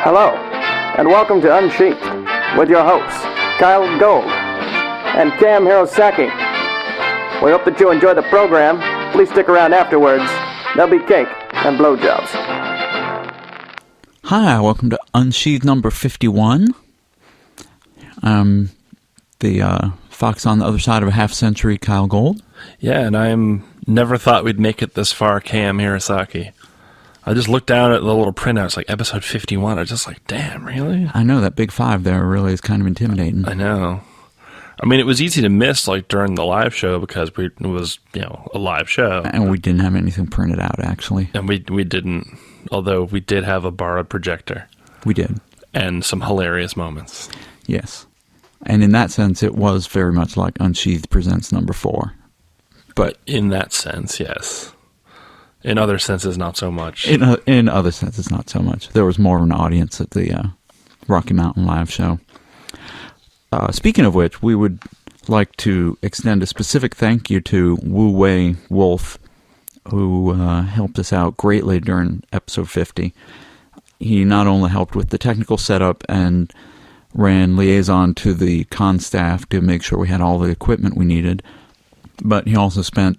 Hello, and welcome to Unsheathed with your hosts, Kyle Gold and Cam Hirosaki. We hope that you enjoy the program. Please stick around afterwards. There'll be cake and blowjobs. Hi, welcome to Unsheathed number 51. I'm the fox on the other side of a half century, Kyle Gold. Yeah, and I never thought we'd make it this far, Cam Hirosaki. I just looked down at the little printout. It's like episode 51. I was just like, damn, really? I know that big 5 there really is kind of intimidating. I know. I mean, it was easy to miss like during the live show because it was, a live show. And we didn't have anything printed out, actually. And we didn't, although we did have a borrowed projector. We did. And some hilarious moments. Yes. And in that sense, it was very much like Unsheathed Presents number 4. But in that sense, yes. In other senses, not so much. In other senses, not so much. There was more of an audience at the Rocky Mountain live show. Speaking of which, we would like to extend a specific thank you to Wu Wei Wolf, who helped us out greatly during episode 50. He not only helped with the technical setup and ran liaison to the con staff to make sure we had all the equipment we needed, but he also spent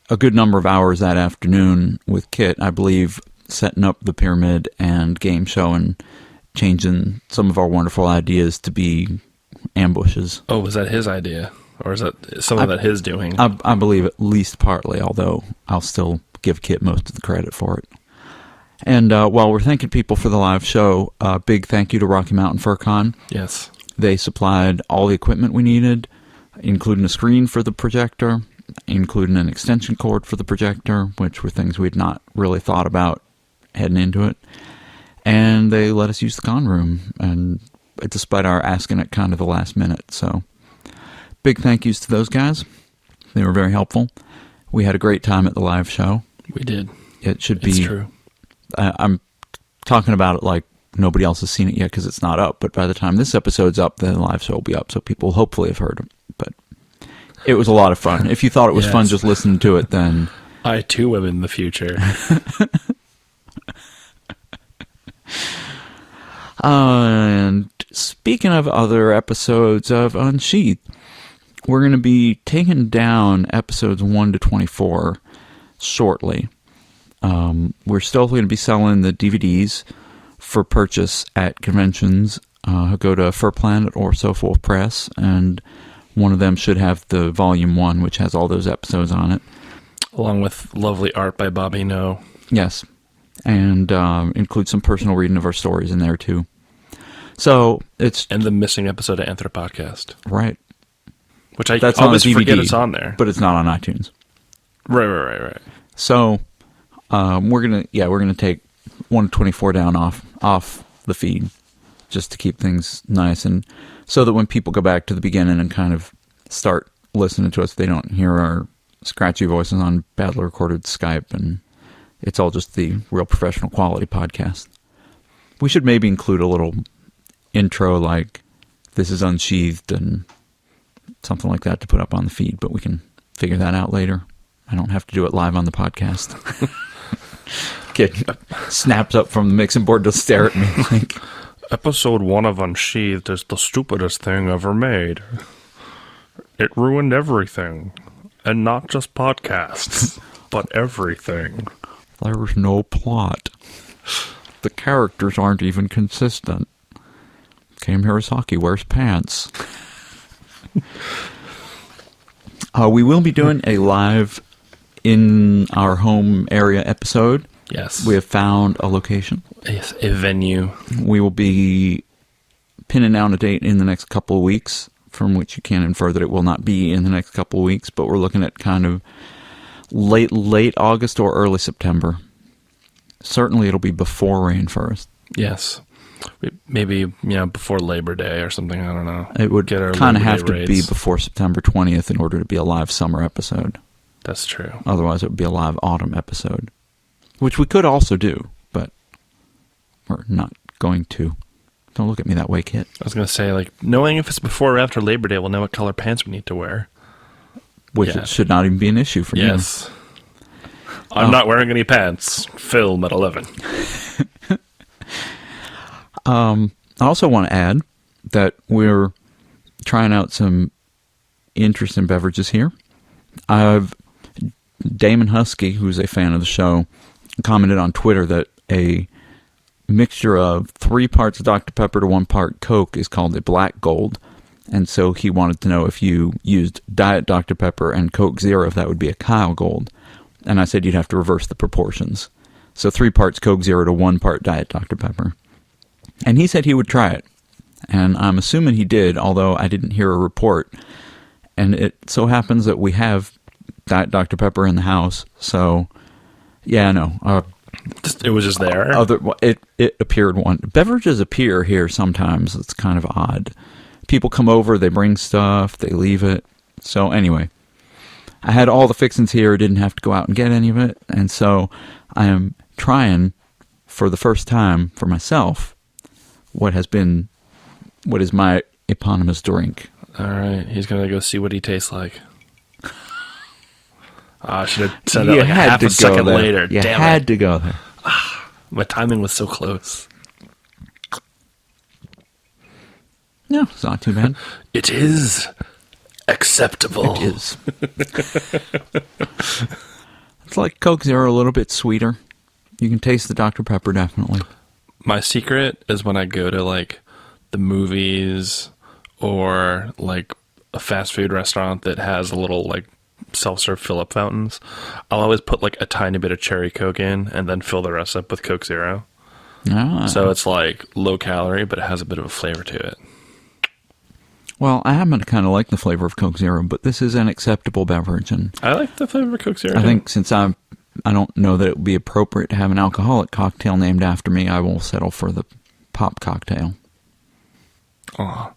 a good number of hours that afternoon with Kit, I believe, setting up the pyramid and game show and changing some of our wonderful ideas to be ambushes. Oh, was that his idea? Or is that some of that his doing? I believe at least partly, although I'll still give Kit most of the credit for it. And while we're thanking people for the live show, big thank you to Rocky Mountain FurCon. Yes. They supplied all the equipment we needed, including a screen for the projector, including an extension cord for the projector, which were things we'd not really thought about heading into it. And they let us use the con room, and despite our asking it kind of the last minute. So big thank yous to those guys. They were very helpful. We had a great time at the live show. We did. It should be... It's true. I'm talking about it like nobody else has seen it yet because it's not up, but by the time this episode's up, the live show will be up, so people hopefully have heard it. But it was a lot of fun. If you thought it was fun just listening to it, then... I, too, am in the future. And speaking of other episodes of Unsheathed, we're going to be taking down episodes 1 to 24 shortly. We're still going to be selling the DVDs for purchase at conventions. Go to Fur Planet or So Forth Press, and one of them should have the Volume 1, which has all those episodes on it. Along with lovely art by Bobby No. Yes, and include some personal reading of our stories in there, too. So, it's... And the missing episode of Anthropodcast. Right. Which I always forget it's on there. But it's not on iTunes. Right. So, we're gonna take 124 down off the feed, just to keep things nice, and so that when people go back to the beginning and kind of start listening to us, they don't hear our scratchy voices on badly recorded Skype, and it's all just the real professional quality podcast. We should maybe include a little intro like "This is Unsheathed" and something like that to put up on the feed, but we can figure that out later. I don't have to do it live on the podcast. Kid snaps up from the mixing board to stare at me like... Episode 1 of Unsheathed is the stupidest thing ever made. It ruined everything. And not just podcasts, but everything. There's no plot. The characters aren't even consistent. Cam Hirosaki wears pants. We will be doing a live in our home area episode. Yes. We have found a location. Yes, a venue. We will be pinning down a date in the next couple of weeks, from which you can infer that it will not be in the next couple of weeks, but we're looking at kind of late August or early September. Certainly it'll be before Rain First. Yes. Maybe, before Labor Day or something, I don't know. It would kind of have to be before September 20th in order to be a live summer episode. That's true. Otherwise it would be a live autumn episode, which we could also do, but we're not going to. Don't look at me that way, Kit. I was going to say, knowing if it's before or after Labor Day, we'll know what color pants we need to wear. Which should not even be an issue for you. Yes. I'm not wearing any pants. Film at 11. I also want to add that we're trying out some interesting beverages here. Damon Husky, who's a fan of the show, commented on Twitter that a mixture of 3 parts Dr. Pepper to 1 part Coke is called a Black Gold. And so he wanted to know if you used Diet Dr. Pepper and Coke Zero, if that would be a Kyle Gold. And I said you'd have to reverse the proportions. So 3 parts Coke Zero to 1 part Diet Dr. Pepper. And he said he would try it. And I'm assuming he did, although I didn't hear a report. And it so happens that we have Diet Dr. Pepper in the house. So, yeah, no. It was just there? It appeared one. Beverages appear here sometimes. It's kind of odd. People come over, they bring stuff, they leave it. So anyway, I had all the fixings here, didn't have to go out and get any of it. And so I am trying for the first time for myself what is my eponymous drink. All right, he's going to go see what he tastes like. I should have said that like half a second later. You Damn had it. to go there. My timing was so close. No, it's not too bad. It is acceptable. It is. It's like Coke Zero, a little bit sweeter. You can taste the Dr. Pepper, definitely. My secret is when I go to like the movies or like a fast food restaurant that has a little like self-serve fill-up fountains, I'll always put like a tiny bit of cherry Coke in and then fill the rest up with Coke Zero. Ah. So it's like low calorie, but it has a bit of a flavor to it. Well, I happen to kind of like the flavor of Coke Zero, but this is an acceptable beverage, and I like the flavor of Coke Zero. I think since I don't know that it would be appropriate to have an alcoholic cocktail named after me, I will settle for the pop cocktail. Oh.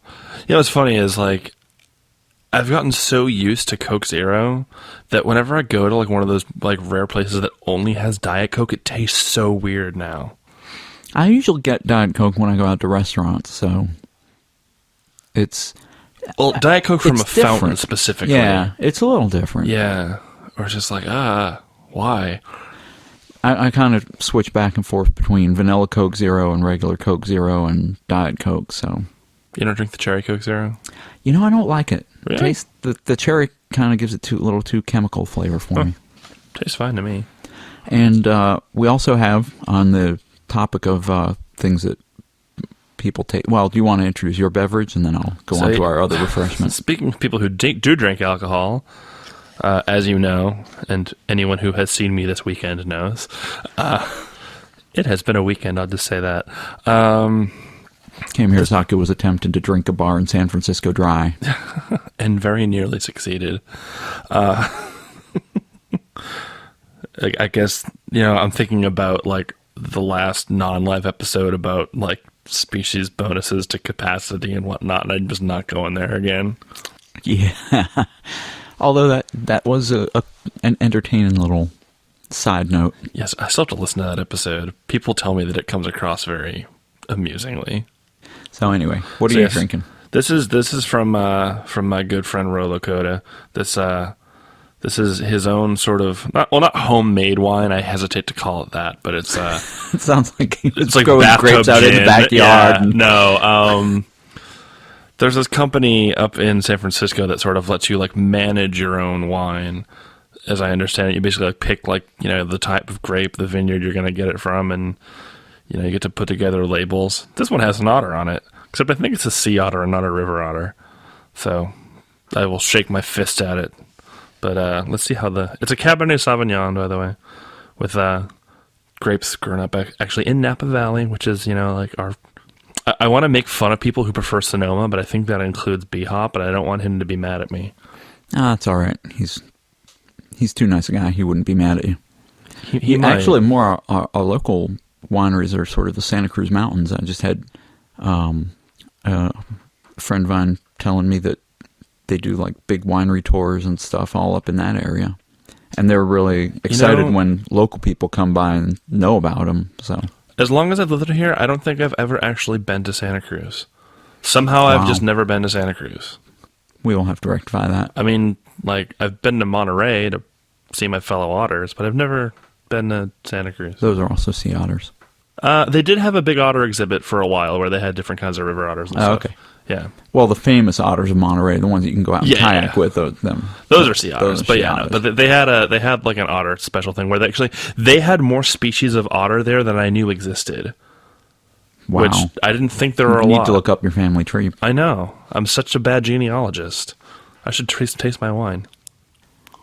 You know what's funny is like I've gotten so used to Coke Zero that whenever I go to like one of those like rare places that only has Diet Coke, it tastes so weird now. I usually get Diet Coke when I go out to restaurants, so it's... Well, Diet Coke from a fountain different. specifically. Yeah, it's a little different. Yeah. Or it's just like, why? I kind of switch back and forth between vanilla Coke Zero and regular Coke Zero and Diet Coke, so... You don't drink the cherry Coke Zero? You know, I don't like it. Really? Taste the cherry kind of gives it a little too chemical flavor for me. Tastes fine to me. And we also have, on the topic of things that people take... Well, do you want to introduce your beverage, and then I'll go on to our other refreshments? Speaking of people who do drink alcohol, as you know, and anyone who has seen me this weekend knows, it has been a weekend, I'll just say that. Came here, Saka was attempting to drink a bar in San Francisco dry. And very nearly succeeded. I guess, I'm thinking about, like, the last non-live episode about, like, species bonuses to capacity and whatnot, and I'm just not going there again. Yeah. Although that was an entertaining little side note. Yes, I still have to listen to that episode. People tell me that it comes across very amusingly. So anyway, what are you drinking? This is from my good friend Rolo Coda. This is his own sort of not homemade wine. I hesitate to call it that, but it's it sounds like it's like growing grapes out in the backyard. Yeah, no, there's this company up in San Francisco that sort of lets you like manage your own wine. As I understand it, you basically like pick like the type of grape, the vineyard you're going to get it from, and you get to put together labels. This one has an otter on it, except I think it's a sea otter and not a river otter. So I will shake my fist at it. But let's see how it's a Cabernet Sauvignon, by the way, with grapes grown up actually in Napa Valley, which is, like our... I want to make fun of people who prefer Sonoma, but I think that includes B-Hop, and I don't want him to be mad at me. That's all right. He's too nice a guy. He wouldn't be mad at you. He might. Actually, more our local wineries are sort of the Santa Cruz Mountains. I just had a friend of mine telling me that they do like big winery tours and stuff all up in that area. And they're really excited when local people come by and know about them. So as long as I've lived here, I don't think I've ever actually been to Santa Cruz. Somehow I've just never been to Santa Cruz. We will have to rectify that. I mean, like, I've been to Monterey to see my fellow otters, but I've never been to Santa Cruz. Those are also sea otters. They did have a big otter exhibit for a while where they had different kinds of river otters and stuff. Okay. Yeah. Well, the famous otters of Monterey, the ones that you can go out and Yeah, kayak yeah. with, Those are sea otters, but sea yeah, otters. no, but they had like an otter special thing where they had more species of otter there than I knew existed. Wow. Which I didn't think there were a You need lot. to look up your family tree. I know. I'm such a bad genealogist. I should taste my wine.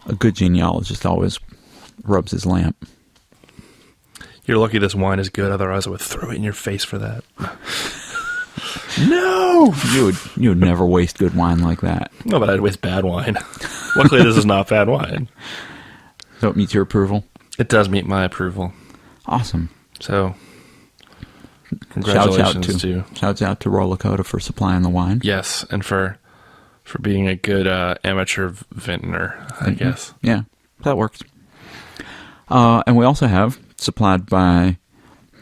A good genealogist always rubs his lamp. You're lucky this wine is good, otherwise I would throw it in your face for that. No! You would never waste good wine like that. No, but I'd waste bad wine. Luckily, this is not bad wine. So it meets your approval? It does meet my approval. Awesome. So, congratulations to Shouts out to Royal Lakota for supplying the wine. yes, and for being a good amateur vintner, I guess. Yeah, that works. And we also have, supplied by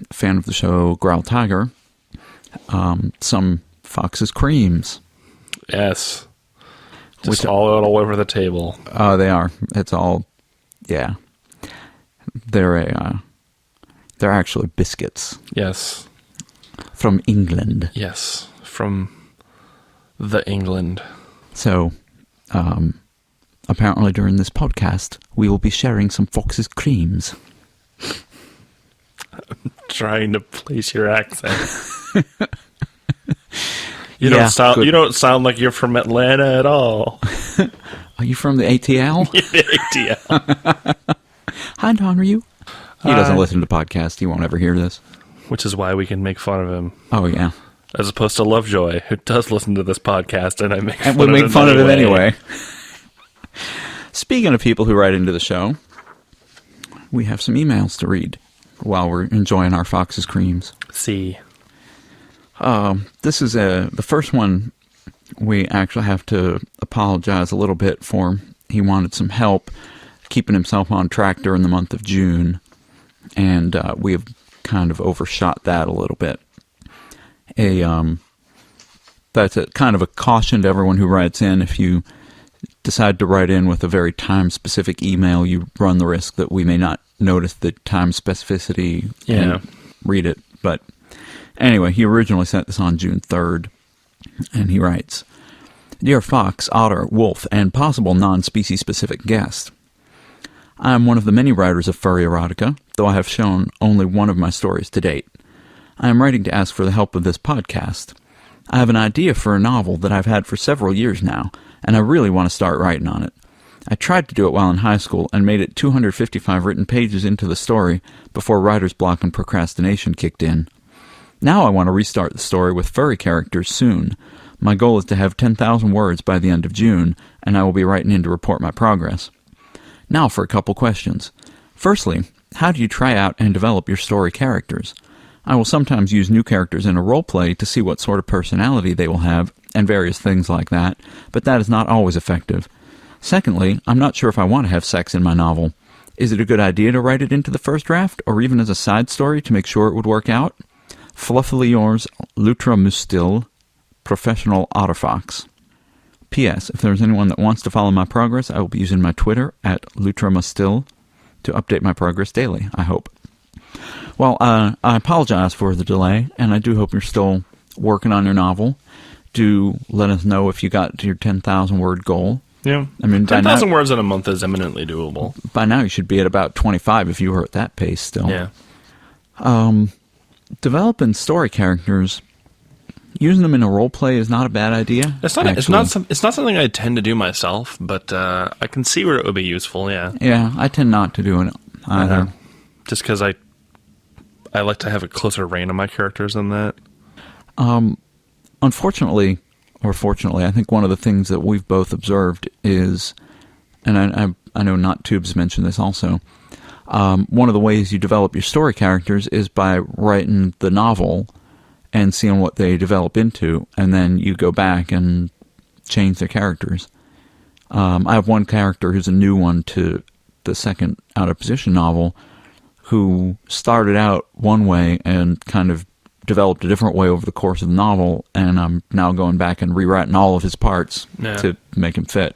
a fan of the show, Growl Tiger, some Fox's creams. Yes, just all over the table. They are. It's all, yeah. They're actually biscuits Yes, from England. yes, from the England. So, apparently during this podcast, we will be sharing some Fox's creams. Trying to place your accent. You Yeah, You don't sound like you're from Atlanta at all. Are you from the ATL? ATL. Hi, Don, are you? He doesn't listen to podcasts. He won't ever hear this. Which is why we can make fun of him. Oh, yeah. As opposed to Lovejoy, who does listen to this podcast, and I make And fun we of make fun of him anyway. anyway. Speaking of people who write into the show, we have some emails to read while we're enjoying our Fox's creams. See. This is the first one we actually have to apologize a little bit for. He wanted some help keeping himself on track during the month of June, and we have kind of overshot that a little bit. That's kind of a caution to everyone who writes in. If you decide to write in with a very time-specific email, you run the risk that we may not notice the time specificity and read it. But anyway, he originally sent this on June 3rd, and he writes, Dear Fox, Otter, Wolf, and possible non-species specific guest, I am one of the many writers of furry erotica, though I have shown only one of my stories to date. I am writing to ask for the help of this podcast. I have an idea for a novel that I've had for several years now, and I really want to start writing on it. I tried to do it while in high school and made it 255 written pages into the story before writer's block and procrastination kicked in. Now I want to restart the story with furry characters soon. My goal is to have 10,000 words by the end of June, and I will be writing in to report my progress. Now for a couple questions. Firstly, how do you try out and develop your story characters? I will sometimes use new characters in a roleplay to see what sort of personality they will have, and various things like that, but that is not always effective. Secondly, I'm not sure if I want to have sex in my novel. Is it a good idea to write it into the first draft, or even as a side story to make sure it would work out? Fluffily yours, Lutra Mustil, Professional Otterfox. P.S. If there's anyone that wants to follow my progress, I will be using my Twitter at Lutramustil to update my progress daily, I hope. Well, I apologize for the delay, and I do hope you're still working on your novel. Do let us know if you got to your 10,000 word goal. Yeah. I mean, 10,000 words in a month is eminently doable. By now you should be at about 25 if you were at that pace still. Yeah. Developing story characters, using them in a role play is not a bad idea. It's not something I tend to do myself, but I can see where it would be useful. Yeah. Yeah, I tend not to do it either. Just because I like to have a closer reign on my characters than that. Unfortunately, or fortunately, I think one of the things that we've both observed is, and I know Not Tubes mentioned this also, one of the ways you develop your story characters is by writing the novel and seeing what they develop into, and then you go back and change their characters. I have one character who's a new one to the second Out of Position novel, who started out one way and kind of developed a different way over the course of the novel, and I'm now going back and rewriting all of his parts to make him fit.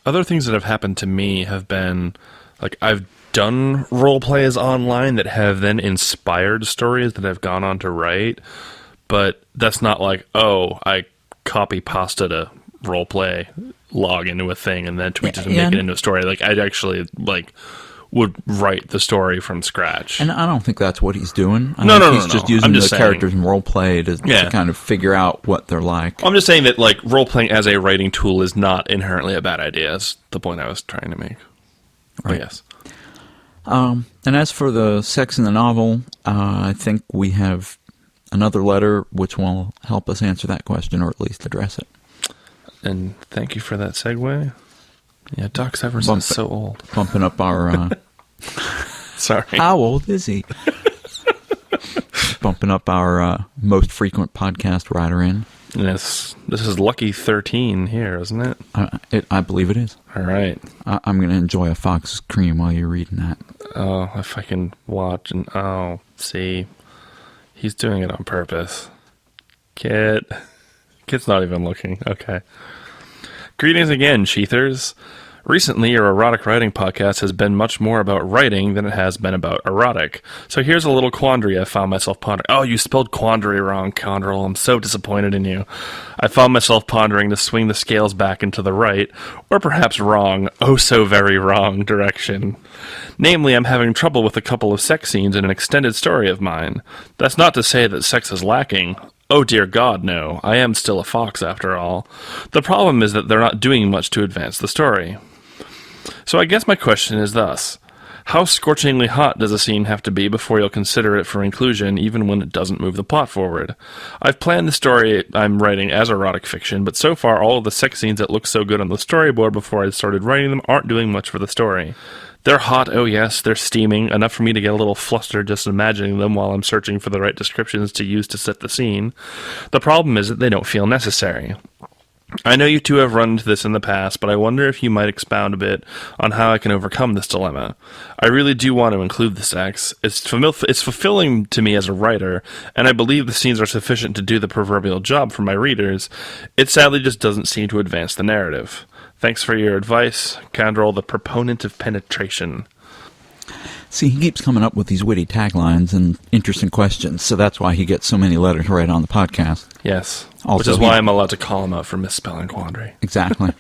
Other things that have happened to me have been, like, I've done role plays online that have then inspired stories that I've gone on to write, but that's not like, oh, I copy pasted a role play log into a thing and then tweeted to make it into a story. Like, I'd actually would write the story from scratch. And I don't think that's what he's doing. He's just using characters in role play to kind of figure out what they're like. I'm just saying that like role playing as a writing tool is not inherently a bad idea. That's the point I was trying to make. Right. But yes. And as for the sex in the novel, I think we have another letter which will help us answer that question, or at least address it. And thank you for that segue. Yeah, Doc Severinsen is so old. Bumping up our... Sorry. How old is he? Bumping up our most frequent podcast writer in. Yes, this is lucky 13 here, isn't it? I believe it is. All right. I'm going to enjoy a Fox cream while you're reading that. Oh, if I can watch and... Oh, see. He's doing it on purpose. Kit. Kit's not even looking. Okay. Greetings again, Sheathers. Recently, your erotic writing podcast has been much more about writing than it has been about erotic. So here's a little quandary I found myself pondering. Oh, you spelled quandary wrong, Condrel. I'm so disappointed in you. I found myself pondering to swing the scales back into the right, or perhaps wrong, oh so very wrong, direction. Namely, I'm having trouble with a couple of sex scenes in an extended story of mine. That's not to say that sex is lacking. Oh dear God, no. I am still a fox after all. The problem is that they're not doing much to advance the story. So I guess my question is thus. How scorchingly hot does a scene have to be before you'll consider it for inclusion, even when it doesn't move the plot forward? I've planned the story I'm writing as erotic fiction, but so far all of the sex scenes that look so good on the storyboard before I started writing them aren't doing much for the story. They're hot, oh yes, they're steaming, enough for me to get a little flustered just imagining them while I'm searching for the right descriptions to use to set the scene. The problem is that they don't feel necessary. I know you two have run into this in the past, but I wonder if you might expound a bit on how I can overcome this dilemma. I really do want to include the sex. It's fulfilling to me as a writer, and I believe the scenes are sufficient to do the proverbial job for my readers. It sadly just doesn't seem to advance the narrative. Thanks for your advice, Condrel, the proponent of penetration. See, he keeps coming up with these witty taglines and interesting questions, so that's why he gets so many letters right on the podcast. Yes, also, which is why I'm allowed to call him out for misspelling quandary. Exactly.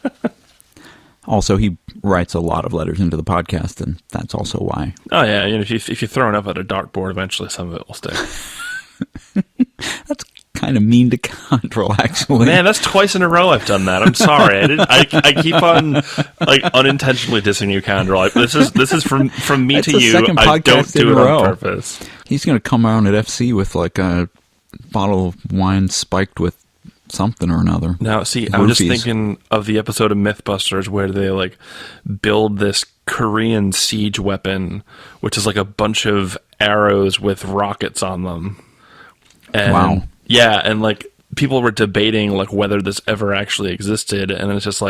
Also, he writes a lot of letters into the podcast, and that's also why. Oh, yeah, if you throw it up at a dartboard, eventually some of it will stick. That's kind of mean to Condrel, actually. Man, that's twice in a row I've done that. I'm sorry. I keep on unintentionally dissing you, Condrel. This is from me that's to you. I don't do it on purpose. He's going to come around at FC with like a bottle of wine spiked with something or another. Now, see, I'm just thinking of the episode of Mythbusters where they build this Korean siege weapon, which is like a bunch of arrows with rockets on them. And, wow. Yeah, and people were debating whether this ever actually existed, and then it's just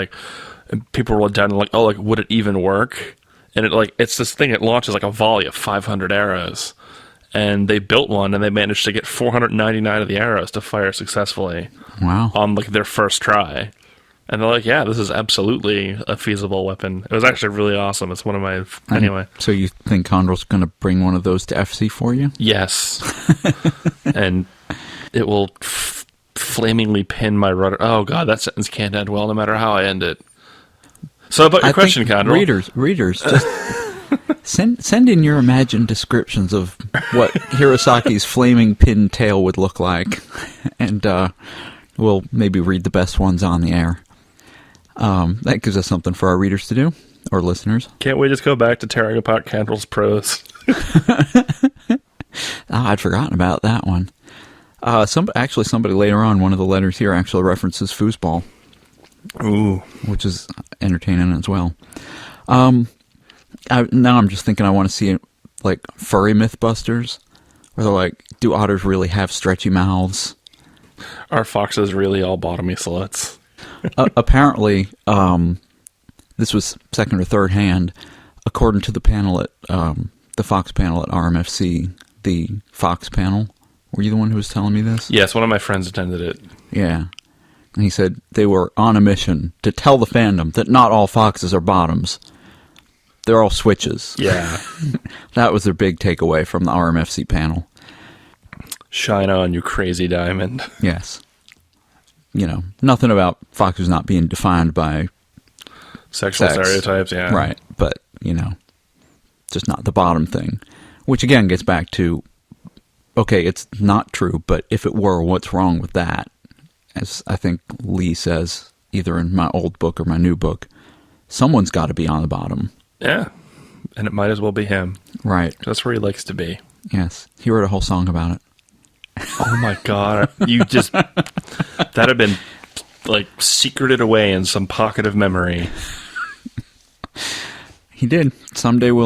people were down and would it even work? And it's this thing that launches a volley of 500 arrows, and they built one, and they managed to get 499 of the arrows to fire successfully. Wow! On their first try, and they're yeah, this is absolutely a feasible weapon. It was actually really awesome. It's one of my anyway. So you think Condrel's going to bring one of those to FC for you? Yes, and it will flamingly pin my rudder. Oh god, that sentence can't end well no matter how I end it. So about your question, Condrel. Readers, just send in your imagined descriptions of what Hirosaki's flaming pin tail would look like, and we'll maybe read the best ones on the air. That gives us something for our readers to do, or listeners. Can't we just go back to tearing apart Condrel's prose? I'd forgotten about that one. Somebody later on, one of the letters here actually references foosball. Ooh. Which is entertaining as well. Now I'm just thinking I want to see furry Mythbusters, where they're do otters really have stretchy mouths? Are foxes really all bottomy sluts? Apparently, this was second or third hand, according to the panel at the Fox panel at RMFC, the Fox panel. Were you the one who was telling me this? Yes, one of my friends attended it. Yeah. And he said they were on a mission to tell the fandom that not all foxes are bottoms. they're all switches. Yeah. That was their big takeaway from the RMFC panel. Shine on, you crazy diamond. Yes. You know, nothing about Foxers not being defined by Sexual sex. stereotypes, yeah. Right. But, you know, just not the bottom thing. Which, again, gets back to, okay, it's not true, but if it were, what's wrong with that? As I think Lee says, either in my old book or my new book, someone's got to be on the bottom. Yeah. And it might as well be him. Right. That's where he likes to be. Yes. He wrote a whole song about it. Oh my God. You just, that'd have been like secreted away in some pocket of memory. He did. Someday we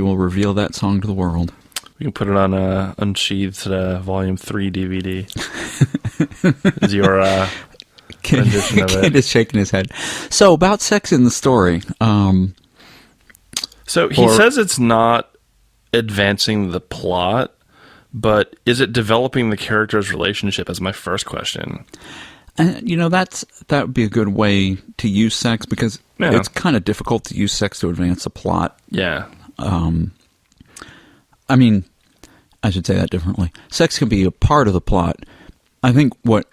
will reveal that song to the world. We can put it on Unsheathed Volume 3 DVD. Is your rendition of it. Kid is shaking his head. So, about sex in the story. So, he says it's not advancing the plot, but is it developing the character's relationship, is my first question. And, you know, that would be a good way to use sex, because it's kind of difficult to use sex to advance a plot. Yeah. I mean, I should say that differently. Sex can be a part of the plot. I think what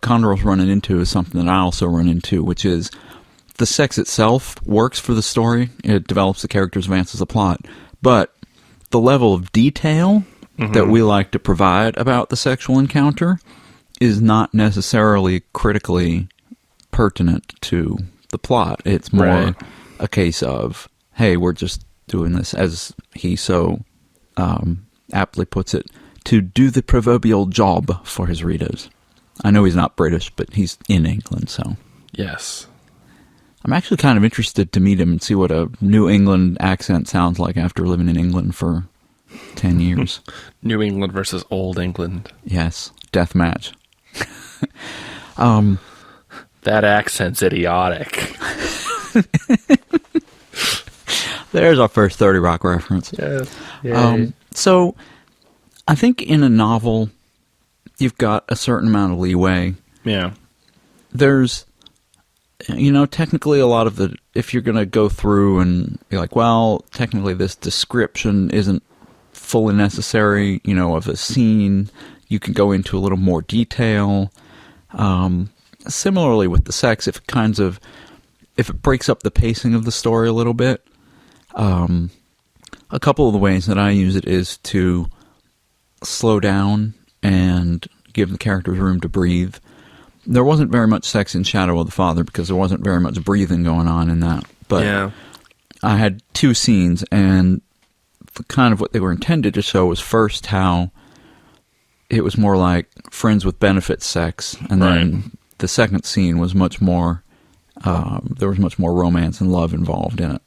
Condor's running into is something that I also run into, which is the sex itself works for the story. It develops the characters, advances the plot. But the level of detail that we like to provide about the sexual encounter is not necessarily critically pertinent to the plot. It's more a case of, hey, we're just doing this, as he so aptly puts it, to do the proverbial job for his readers. I know he's not British, but he's in England, so. Yes. I'm actually kind of interested to meet him and see what a New England accent sounds like after living in England for 10 years. New England versus Old England. Yes, death match. That accent's idiotic. There's our first 30 Rock reference. Yes. So, I think in a novel, you've got a certain amount of leeway. Yeah. There's, you know, technically a lot of the, if you're going to go through and be like, well, technically this description isn't fully necessary, you know, of a scene, you can go into a little more detail. Similarly with the sex, if it breaks up the pacing of the story a little bit, a couple of the ways that I use it is to slow down and give the characters room to breathe. There wasn't very much sex in Shadow of the Father because there wasn't very much breathing going on in that. But yeah. I had two scenes, and kind of what they were intended to show was first how it was more like friends with benefits sex, and then the second scene was much more, there was much more romance and love involved in it.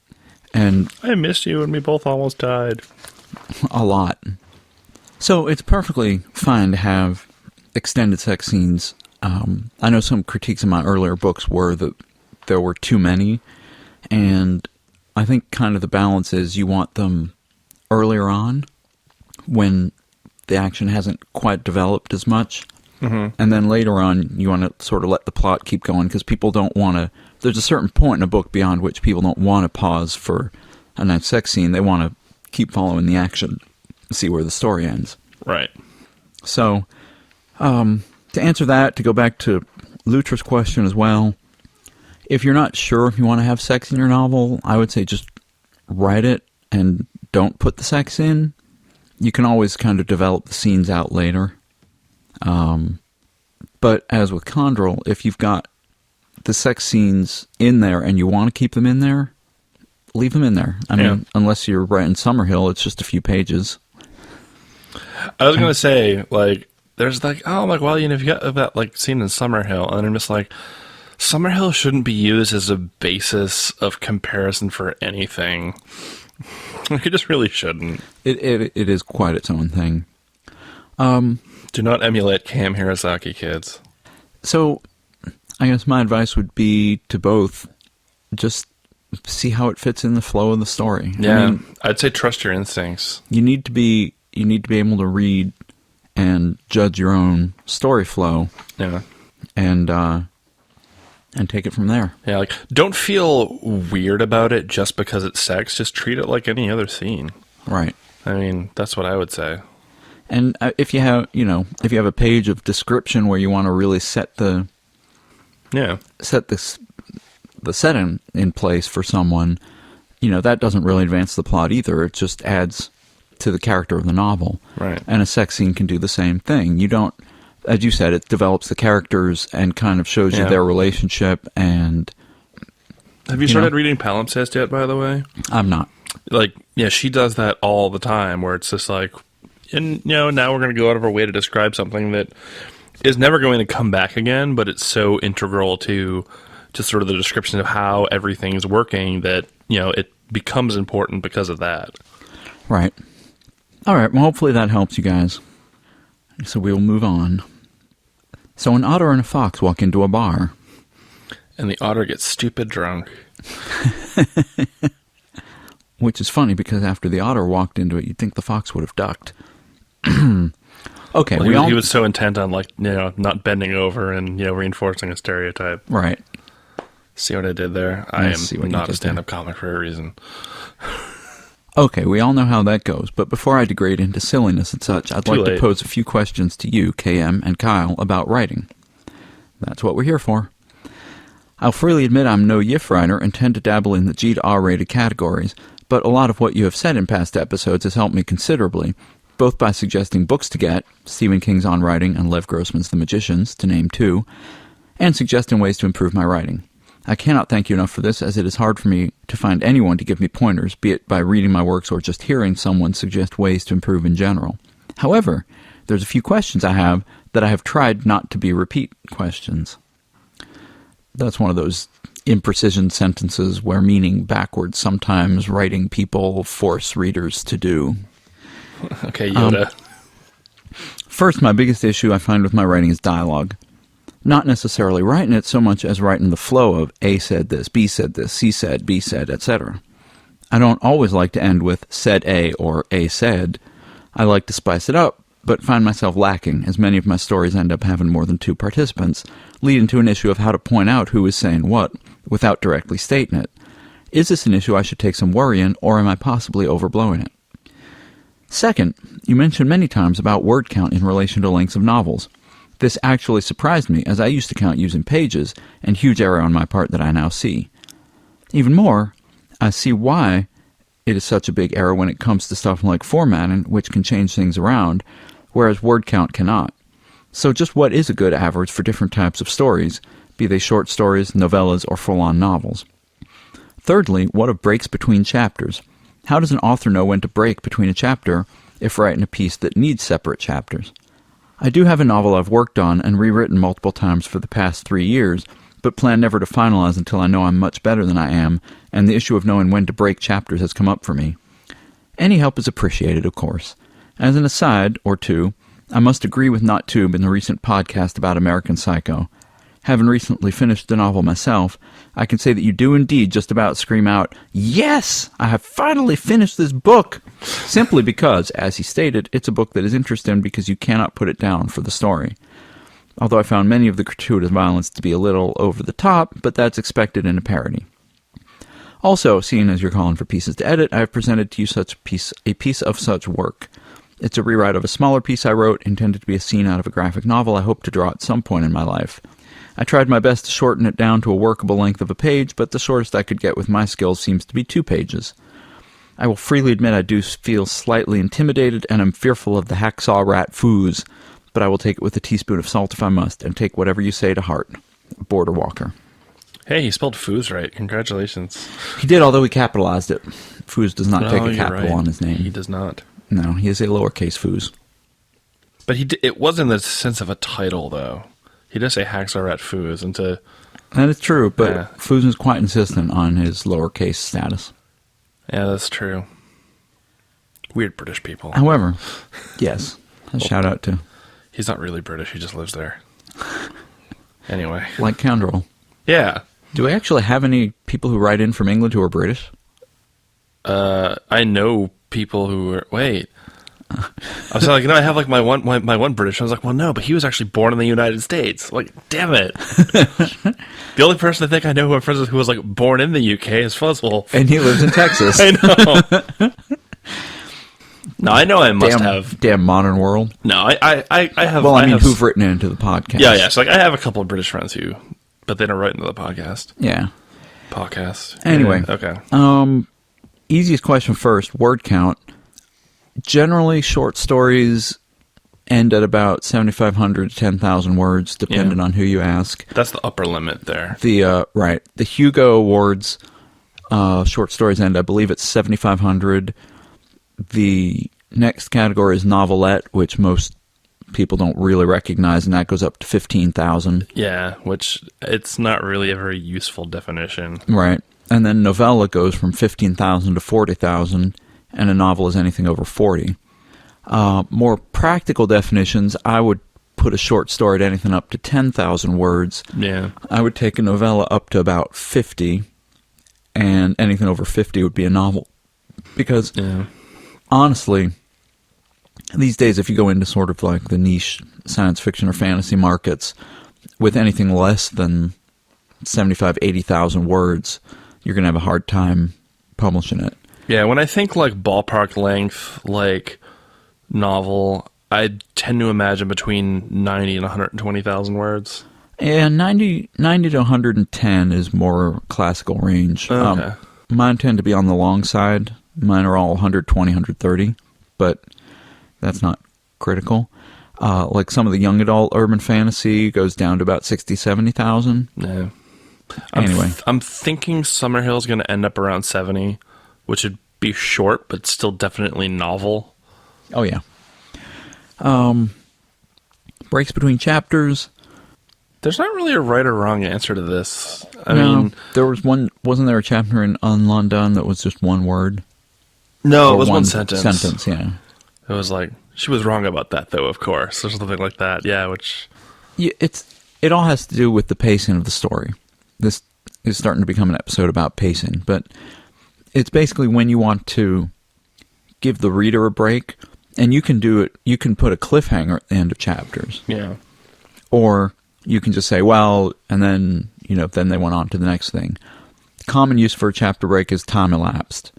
And I missed you and we both almost died. A lot. So it's perfectly fine to have extended sex scenes. I know some critiques in my earlier books were that there were too many, and I think kind of the balance is you want them earlier on when the action hasn't quite developed as much, and then later on you want to sort of let the plot keep going, because people don't want to, there's a certain point in a book beyond which people don't want to pause for a nice sex scene. They want to keep following the action, see where the story ends. Right. So, to answer that, to go back to Lutra's question as well, if you're not sure if you want to have sex in your novel, I would say just write it and don't put the sex in. You can always kind of develop the scenes out later. But as with Condrel, if you've got the sex scenes in there and you want to keep them in there, leave them in there. I mean, unless you're writing Summerhill, it's just a few pages. I was going to say, like, there's like, oh, I'm like, well, you know, if you got that like scene in Summerhill, and I'm just like, Summerhill shouldn't be used as a basis of comparison for anything. It just really shouldn't. It is quite its own thing. Do not emulate Cam Hirosaki, kids. So, I guess my advice would be to both just see how it fits in the flow of the story. Yeah, I mean, I'd say trust your instincts. You need to be able to read and judge your own story flow. Yeah. And and take it from there. Yeah, like, don't feel weird about it just because it's sex. Just treat it like any other scene. Right. I mean, that's what I would say. And if you have a page of description where you want to really set the setting in place for someone, that doesn't really advance the plot either. It just adds to the character of the novel. Right. And a sex scene can do the same thing. You don't, as you said, it develops the characters and kind of shows you their relationship. And have you started reading palimpsest yet, by the way? I'm not. Like, yeah, she does that all the time, where it's just like, and now we're going to go out of our way to describe something that is never going to come back again, but it's so integral to just sort of the description of how everything's working that, it becomes important because of that. Right. All right. Well, hopefully that helps you guys. So we'll move on. So an otter and a fox walk into a bar. And the otter gets stupid drunk. Which is funny because after the otter walked into it, you'd think the fox would have ducked. Okay. Well, he was so intent on, not bending over and, reinforcing a stereotype. Right. See what I did there? I am not a stand-up comic for a reason. Okay, we all know how that goes, but before I degrade into silliness and such, I'd like to pose a few questions to you, KM and Kyle, about writing. That's what we're here for. I'll freely admit I'm no yiff writer and tend to dabble in the G to R-rated categories, but a lot of what you have said in past episodes has helped me considerably, both by suggesting books to get, Stephen King's On Writing and Lev Grossman's The Magicians, to name two, and suggesting ways to improve my writing. I cannot thank you enough for this, as it is hard for me to find anyone to give me pointers, be it by reading my works or just hearing someone suggest ways to improve in general. However, there's a few questions I have that I have tried not to be repeat questions. That's one of those imprecision sentences where meaning backwards sometimes writing people force readers to do. Okay, Yoda. First, my biggest issue I find with my writing is dialogue. Not necessarily writing it so much as writing the flow of A said this, B said this, C said, B said, etc. I don't always like to end with said A or A said. I like to spice it up, but find myself lacking, as many of my stories end up having more than two participants, leading to an issue of how to point out who is saying what, without directly stating it. Is this an issue I should take some worry in, or am I possibly overblowing it? Second, you mentioned many times about word count in relation to lengths of novels. This actually surprised me, as I used to count using pages, and huge error on my part that I now see. Even more, I see why it is such a big error when it comes to stuff like formatting, which can change things around, whereas word count cannot. So just what is a good average for different types of stories, be they short stories, novellas, or full-on novels? Thirdly, what of breaks between chapters? How does an author know when to break between a chapter if writing a piece that needs separate chapters? I do have a novel I've worked on and rewritten multiple times for the past 3 years, but plan never to finalize until I know I'm much better than I am, and the issue of knowing when to break chapters has come up for me. Any help is appreciated, of course. As an aside, or two, I must agree with NotTube in the recent podcast about American Psycho. Having recently finished the novel myself, I can say that you do indeed just about scream out, "Yes! I have finally finished this book!" Simply because, as he stated, it's a book that is interesting because you cannot put it down for the story. Although I found many of the gratuitous violence to be a little over the top, but that's expected in a parody. Also, seeing as you're calling for pieces to edit, I have presented to you a piece of such work. It's a rewrite of a smaller piece I wrote, intended to be a scene out of a graphic novel I hope to draw at some point in my life. I tried my best to shorten it down to a workable length of a page, but the shortest I could get with my skills seems to be 2 pages. I will freely admit I do feel slightly intimidated, and am fearful of the hacksaw rat foos, but I will take it with a teaspoon of salt if I must, and take whatever you say to heart. Border Walker. Hey, he spelled foos right. Congratulations. He did, although he capitalized it. Foos does not take a capital on his name. He does not. No, he is a lowercase foos. But it was in the sense of a title, though. He does say Hacksaw Rat Foos, and that is true, but Foos is quite insistent on his lowercase status. Yeah, that's true. Weird British people. However, yes, a shout out to... He's not really British, he just lives there. Anyway. Like Counderall. Yeah. Do we actually have any people who write in from England who are British? I know people who are... Wait. I was like, I have like my one British. I was like, well, no, but he was actually born in the United States. Like, damn it. The only person I think I know who I'm friends with who was like born in the UK is Fuzzwolf. And he lives in Texas. I know. No, I know I must have. Damn modern world. No, I have. Well, I mean, who've written into the podcast? Yeah. So like, I have a couple of British friends but they don't write into the podcast. Yeah. Podcast. Anyway. Yeah, okay. Easiest question first. Word count. Generally, short stories end at about 7,500 to 10,000 words, depending on who you ask. That's the upper limit there. Right. The Hugo Awards short stories end, I believe, at 7,500. The next category is novelette, which most people don't really recognize, and that goes up to 15,000. Yeah, which it's not really a very useful definition. Right. And then novella goes from 15,000 to 40,000, and a novel is anything over 40. More practical definitions, I would put a short story at anything up to 10,000 words. Yeah. I would take a novella up to about 50, and anything over 50 would be a novel. Because, honestly, these days, if you go into sort of like the niche science fiction or fantasy markets, with anything less than 75, 80,000 words, you're going to have a hard time publishing it. Yeah, when I think like ballpark length, like novel, I tend to imagine between 90 and 120,000 words. Yeah, 90 to 110 is more classical range. Okay. Mine tend to be on the long side. Mine are all 120, 130, but that's not critical. Like some of the young adult urban fantasy goes down to about 60, 70,000. Yeah. Anyway. I'm thinking Summerhill's going to end up around 70, which would be short, but still definitely novel. Oh, yeah. Breaks between chapters. There's not really a right or wrong answer to this. I No, mean, there was one. Wasn't there a chapter in Unlondon that was just one word? no, Or it was one sentence. Sentence, yeah. It was like, she was wrong about that, though, of course, or something like that. Yeah, which... Yeah, it all has to do with the pacing of the story. This is starting to become an episode about pacing, but it's basically when you want to give the reader a break, and you can do it. You can put a cliffhanger at the end of chapters. Yeah. Or you can just say, well, and then, then they went on to the next thing. Common use for a chapter break is time elapsed.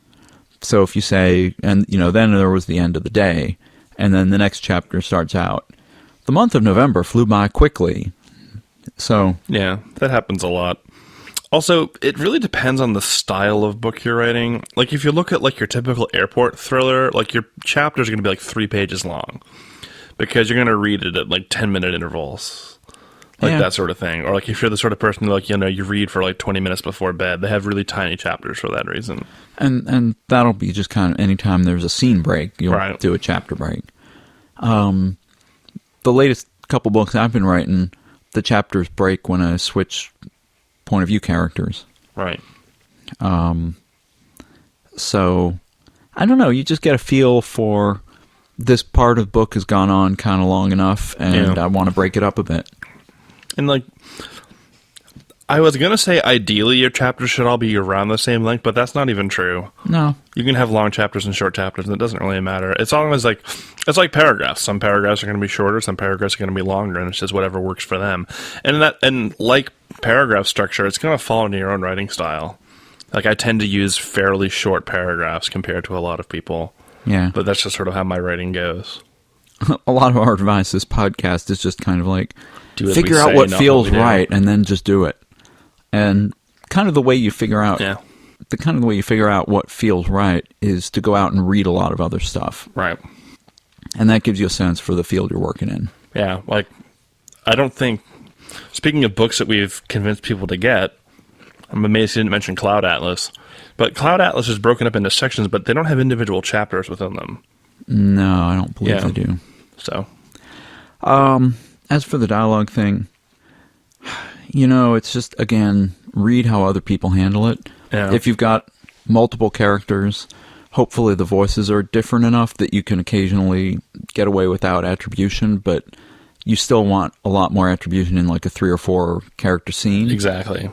So if you say, and, then there was the end of the day, and then the next chapter starts out, the month of November flew by quickly. So. Yeah, that happens a lot. Also, it really depends on the style of book you're writing. Like, if you look at, like, your typical airport thriller, like, your chapters are going to be, like, 3 pages long. Because you're going to read it at, like, 10-minute intervals. Like, that sort of thing. Or, like, if you're the sort of person, like, you read for, like, 20 minutes before bed, they have really tiny chapters for that reason. And that'll be just kind of anytime there's a scene break, you'll do a chapter break. The latest couple books I've been writing, the chapters break when I switch point of view characters. Right. So, I don't know, you just get a feel for this part of the book has gone on kind of long enough, and I want to break it up a bit. And, like, I was going to say ideally your chapters should all be around the same length, but that's not even true. No. You can have long chapters and short chapters, and it doesn't really matter. It's always like, it's like paragraphs. Some paragraphs are going to be shorter, some paragraphs are going to be longer, and it's just whatever works for them. And like paragraph structure, it's going to fall into your own writing style. Like, I tend to use fairly short paragraphs compared to a lot of people. Yeah. But that's just sort of how my writing goes. A lot of our advice this podcast is just kind of like, figure out what feels right, and then just do it. And kind of the way you figure out, what feels right is to go out and read a lot of other stuff. Right. And that gives you a sense for the field you're working in. Yeah, like, I don't think, speaking of books that we've convinced people to get, I'm amazed you didn't mention Cloud Atlas. But Cloud Atlas is broken up into sections, but they don't have individual chapters within them. No, I don't believe they do. So. As for the dialogue thing, it's just, again, read how other people handle it. Yeah. If you've got multiple characters, hopefully the voices are different enough that you can occasionally get away without attribution, but you still want a lot more attribution in like a 3 or 4 character scene. Exactly.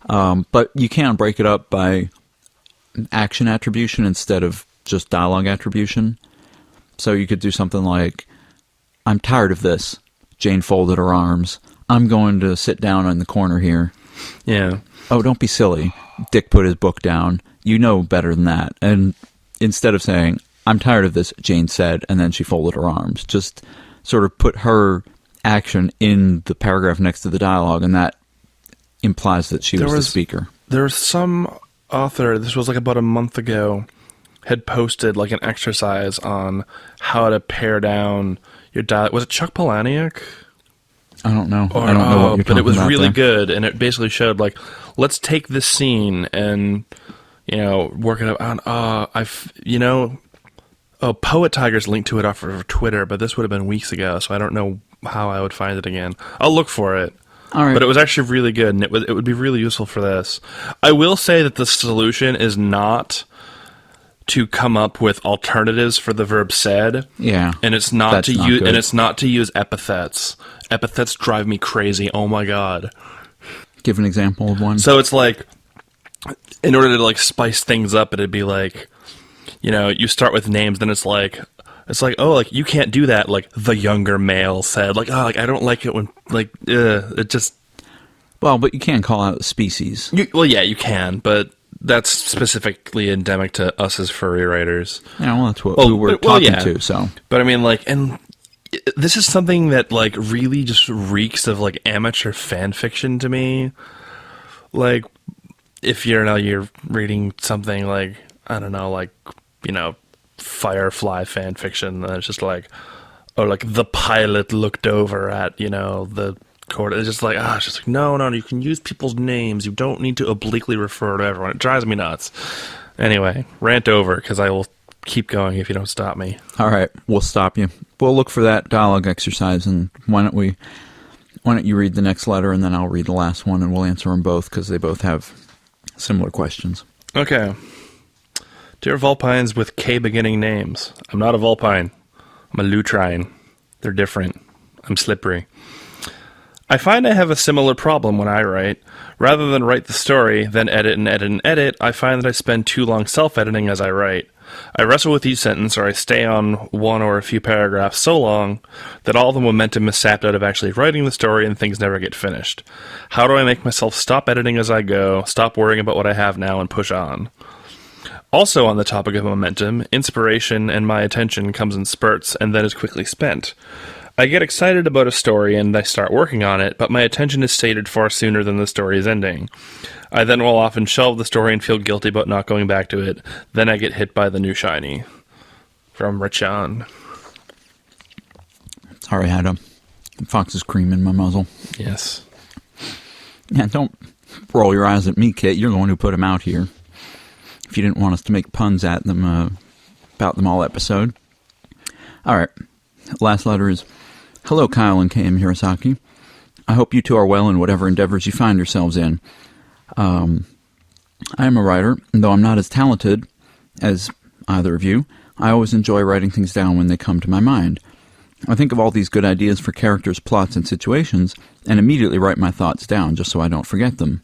But you can break it up by action attribution instead of just dialogue attribution. So you could do something like, I'm tired of this. Jane folded her arms. I'm going to sit down in the corner here. Yeah. Oh, don't be silly. Dick put his book down. You know better than that. And instead of saying, I'm tired of this, Jane said, and then she folded her arms, just sort of put her action in the paragraph next to the dialogue, and that implies that she was the speaker. There was some author, this was like about a month ago, had posted like an exercise on how to pare down your dialogue. Was it Chuck Palahniuk? I don't know. Or, I don't know what you're but it was talking about really there. good, and it basically showed like, let's take this scene and work it out on. Poet Tiger's linked to it off of Twitter, but this would have been weeks ago, so I don't know how I would find it again. I'll look for it. All right. But it was actually really good, and it would be really useful for this. I will say that the solution is not to come up with alternatives for the verb said. Yeah. And it's not That's not good. and it's not to use epithets. Epithets drive me crazy. Oh my god. Give an example of one. So it's like, in order to like spice things up, it'd be like, you start with names, then it's like, oh, like you can't do that. Like the younger male said, like, oh, like I don't like it when like it just. Well, but you can call out species. Yeah, you can, but that's specifically endemic to us as furry writers. Yeah, well, that's what we were talking to. So, but I mean, like, and this is something that like really just reeks of like amateur fan fiction to me. Like, if you're reading something like, I don't know, like, Firefly fan fiction, and it's just like, or like the pilot looked over at, the court. It's just like, it's just like, no, you can use people's names. You don't need to obliquely refer to everyone. It drives me nuts. Anyway, rant over, because I will keep going if you don't stop me. all right, we'll stop you. We'll look for that dialogue exercise, and why don't you read the next letter, and then I'll read the last one, and we'll answer them both, because they both have similar questions. Okay. Dear Vulpines with K beginning names, I'm not a Vulpine. I'm a Lutrine. They're different. I'm slippery. I find I have a similar problem when I write. Rather than write the story, then edit and edit and edit, I find that I spend too long self-editing as I write. I wrestle with each sentence, or I stay on one or a few paragraphs so long that all the momentum is sapped out of actually writing the story and things never get finished. How do I make myself stop editing as I go, stop worrying about what I have now, and push on? Also on the topic of momentum, inspiration and my attention comes in spurts and then is quickly spent. I get excited about a story and I start working on it, but my attention is sated far sooner than the story is ending. I then will often shelve the story and feel guilty about not going back to it. Then I get hit by the new shiny. From Richon. Sorry, I had a fox's cream in my muzzle. Yes. Yeah, don't roll your eyes at me, Kit. You're the one who put them out here. If you didn't want us to make puns at them about them all episode. All right. Last letter is, hello, Kyle and KM Hirosaki. I hope you two are well in whatever endeavors you find yourselves in. I am a writer, and though I'm not as talented as either of you, I always enjoy writing things down when they come to my mind. I think of all these good ideas for characters, plots, and situations, and immediately write my thoughts down just so I don't forget them.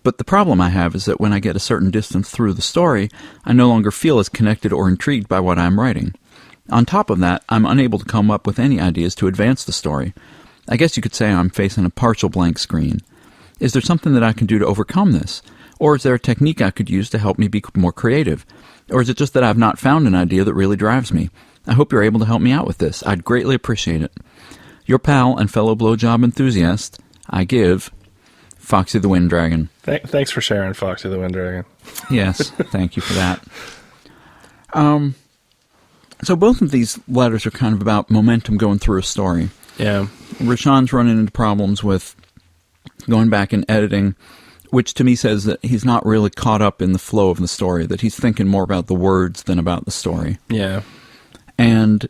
But the problem I have is that when I get a certain distance through the story, I no longer feel as connected or intrigued by what I'm writing. On top of that, I'm unable to come up with any ideas to advance the story. I guess you could say I'm facing a partial blank screen. Is there something that I can do to overcome this? Or is there a technique I could use to help me be more creative? Or is it just that I've not found an idea that really drives me? I hope you're able to help me out with this. I'd greatly appreciate it. Your pal and fellow blowjob enthusiast, I give, Foxy the Wind Dragon. Thanks for sharing, Foxy the Wind Dragon. Yes, thank you for that. So both of these letters are kind of about momentum going through a story. Yeah. Rashawn's running into problems with going back and editing, which to me says that he's not really caught up in the flow of the story, that he's thinking more about the words than about the story. Yeah. And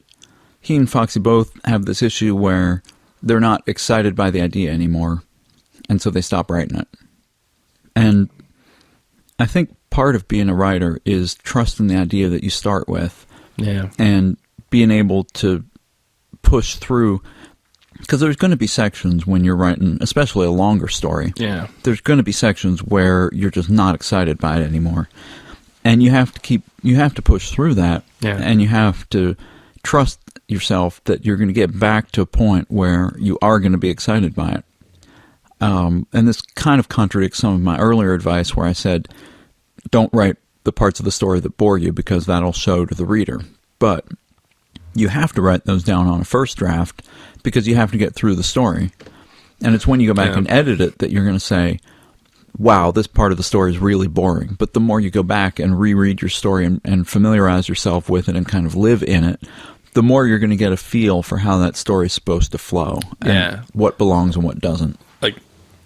he and Foxy both have this issue where they're not excited by the idea anymore, and so they stop writing it. And I think part of being a writer is trusting the idea that you start with. Yeah. And being able to push through, because there's going to be sections when you're writing, especially a longer story. Yeah. There's going to be sections where you're just not excited by it anymore. And you have to push through that. Yeah. And you have to trust yourself that you're going to get back to a point where you are going to be excited by it. And this kind of contradicts some of my earlier advice where I said, don't write the parts of the story that bore you because that'll show to the reader. But you have to write those down on a first draft because you have to get through the story. And it's when you go back and edit it that you're going to say, wow, this part of the story is really boring. But the more you go back and reread your story and familiarize yourself with it and kind of live in it, the more you're going to get a feel for how that story is supposed to flow and what belongs and what doesn't. Like,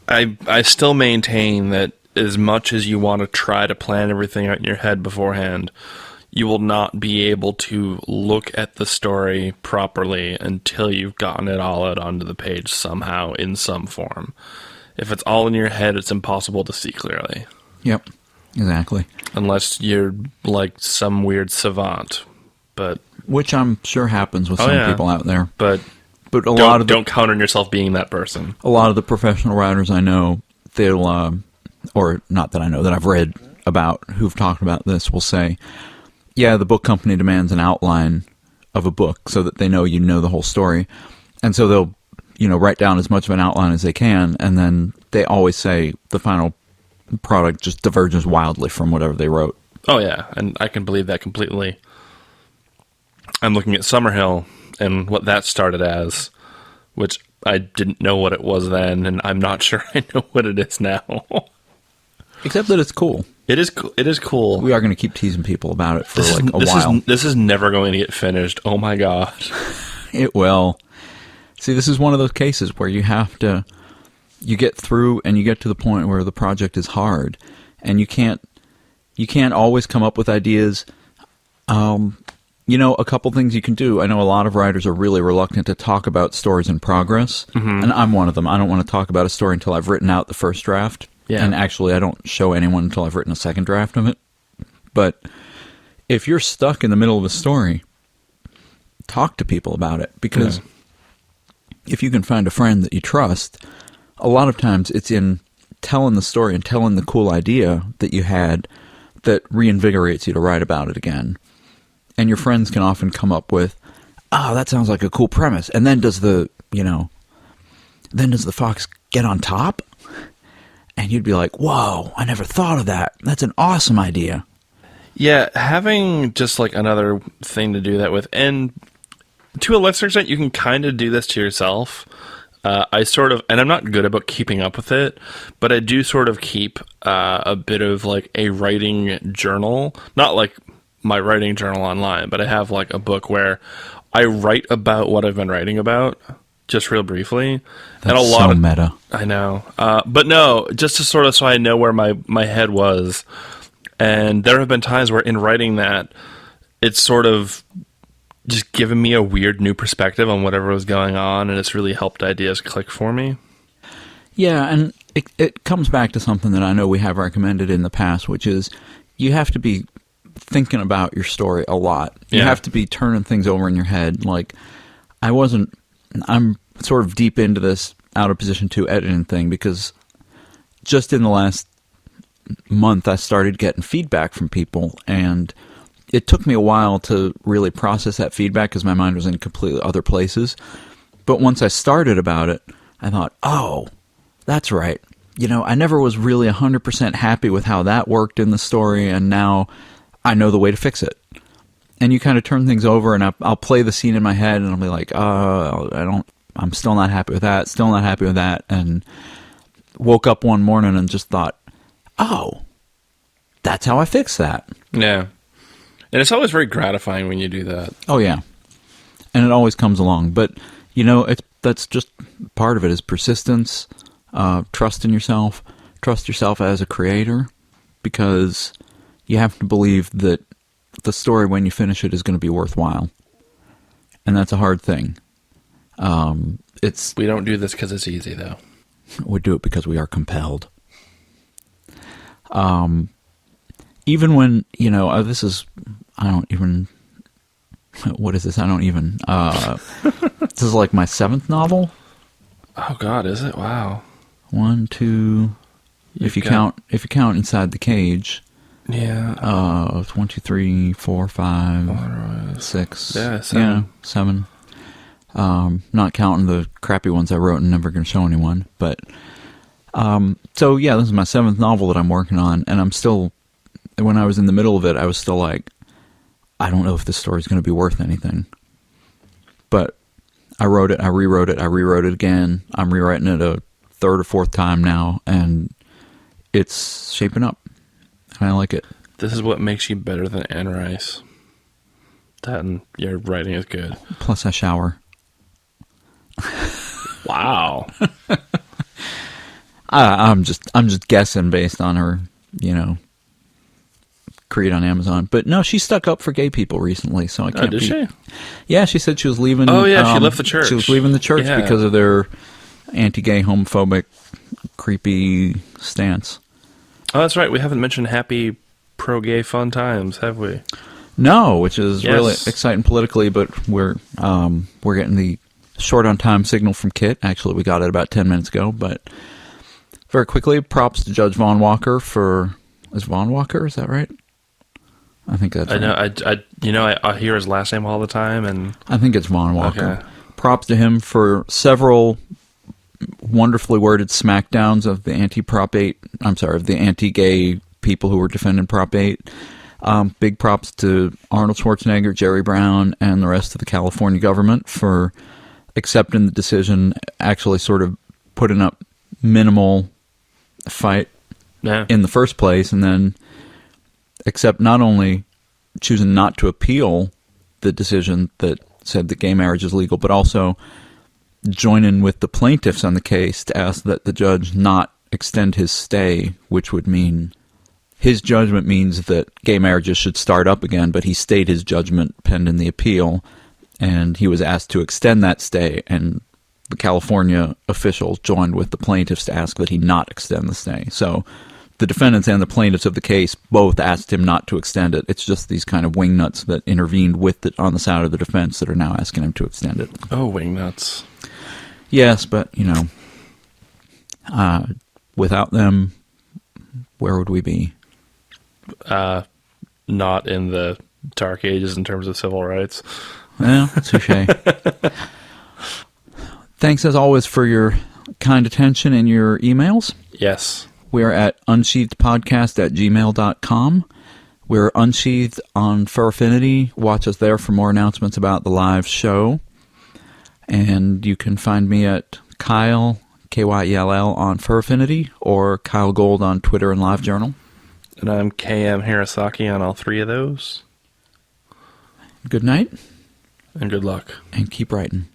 I still maintain that as much as you want to try to plan everything out in your head beforehand, you will not be able to look at the story properly until you've gotten it all out onto the page somehow in some form. If it's all in your head, it's impossible to see clearly. Yep, exactly. Unless you're like some weird savant, but which I'm sure happens with some people out there. But don't count on yourself being that person. A lot of the professional writers I know, they'll or not that I know, that I've read about who've talked about this, will say, yeah, the book company demands an outline of a book so that they know you know the whole story. And so they'll, write down as much of an outline as they can, and then they always say the final product just diverges wildly from whatever they wrote. Oh, yeah, and I can believe that completely. I'm looking at Summerhill and what that started as, which I didn't know what it was then, and I'm not sure I know what it is now. Except that it's cool. It is cool. We are going to keep teasing people about it for a while. This is never going to get finished. Oh my god. It will. See, this is one of those cases where you get through and you get to the point where the project is hard, and you can't always come up with ideas. A couple things you can do. I know a lot of writers are really reluctant to talk about stories in progress, and I'm one of them. I don't want to talk about a story until I've written out the first draft. Yeah. And actually, I don't show anyone until I've written a second draft of it. But if you're stuck in the middle of a story, talk to people about it. Because if you can find a friend that you trust, a lot of times it's in telling the story and telling the cool idea that you had that reinvigorates you to write about it again. And your friends can often come up with, that sounds like a cool premise. And then does the fox get on top? And you'd be like, whoa, I never thought of that. That's an awesome idea. Yeah, having just like another thing to do that with. And to a lesser extent, you can kind of do this to yourself. And I'm not good about keeping up with it, but I do sort of keep a bit of like a writing journal. Not like my writing journal online, but I have like a book where I write about what I've been writing about. Just real briefly. That's and a lot so meta. I know. But no, just to sort of so I know where my head was. And there have been times where in writing that, it's sort of just given me a weird new perspective on whatever was going on, and it's really helped ideas click for me. Yeah, and it comes back to something that I know we have recommended in the past, which is you have to be thinking about your story a lot. You have to be turning things over in your head. Like, I'm sort of deep into this out of position 2 editing thing because just in the last month I started getting feedback from people, and it took me a while to really process that feedback because my mind was in completely other places. But once I started about it, I thought, oh, that's right. I never was really 100% happy with how that worked in the story, and now I know the way to fix it. And you kind of turn things over, and I'll play the scene in my head, and I'll be like, I'm still not happy with that, still not happy with that, and woke up one morning and just thought, oh, that's how I fix that. Yeah. And it's always very gratifying when you do that. Oh, yeah. And it always comes along. But, that's just part of it is persistence, trust in yourself, trust yourself as a creator, because you have to believe that the story when you finish it is going to be worthwhile, and that's a hard thing. We don't do this because it's easy, though. We do it because we are compelled. Even when this is like my 7th novel. Oh God, is it? Wow. 1, 2. If you count Inside the Cage, Yeah. 1, 2, 3, 4, 5, 6. Yeah, 7. Yeah, 7. Not counting the crappy ones I wrote and never going to show anyone. But so yeah, this is my 7th novel that I'm working on, and I'm still. When I was in the middle of it, I was still like, I don't know if this story's going to be worth anything. But I wrote it, I rewrote it again. I'm rewriting it a 3rd or 4th time now, and it's shaping up. And I like it. This is what makes you better than Anne Rice. That and your writing is good. Plus I shower. Wow. I'm just guessing based on her, create on Amazon. But no, she stuck up for gay people recently, so I can't. Did she? Yeah, she said she was leaving. Oh yeah, she left the church. She was leaving the church because of their anti-gay, homophobic, creepy stance. Oh, that's right. We haven't mentioned happy pro-gay fun times, have we? No, which is really exciting politically, but we're getting the short on time signal from Kit. Actually, we got it about 10 minutes ago, but very quickly, props to Judge Von Walker is Von Walker, is that right? I think that's right. I know, I hear his last name all the time, and I think it's Von Walker. Okay. Props to him for several wonderfully worded smackdowns of the of the anti-gay people who were defending Prop 8. Big props to Arnold Schwarzenegger, Jerry Brown, and the rest of the California government for accepting the decision, actually sort of putting up minimal fight in the first place, and then except not only choosing not to appeal the decision that said that gay marriage is legal, but also joining with the plaintiffs on the case to ask that the judge not extend his stay, which would mean his judgment means that gay marriages should start up again, but he stayed his judgment pending the appeal, and he was asked to extend that stay, and the California officials joined with the plaintiffs to ask that he not extend the stay. So the defendants and the plaintiffs of the case both asked him not to extend it. It's just these kind of wingnuts that intervened with it on the side of the defense that are now asking him to extend it. Oh, wingnuts. Yes, but, without them, where would we be? Not in the dark ages in terms of civil rights. Well, touche. Thanks, as always, for your kind attention and your emails. Yes. We are at unsheathedpodcast@gmail.com. We're Unsheathed on Fur Affinity. Watch us there for more announcements about the live show. And you can find me at Kyle, Kyell, on Fur Affinity, or Kyle Gold on Twitter and LiveJournal. And I'm KM Hirasaki on all 3 of those. Good night. And good luck. And keep writing.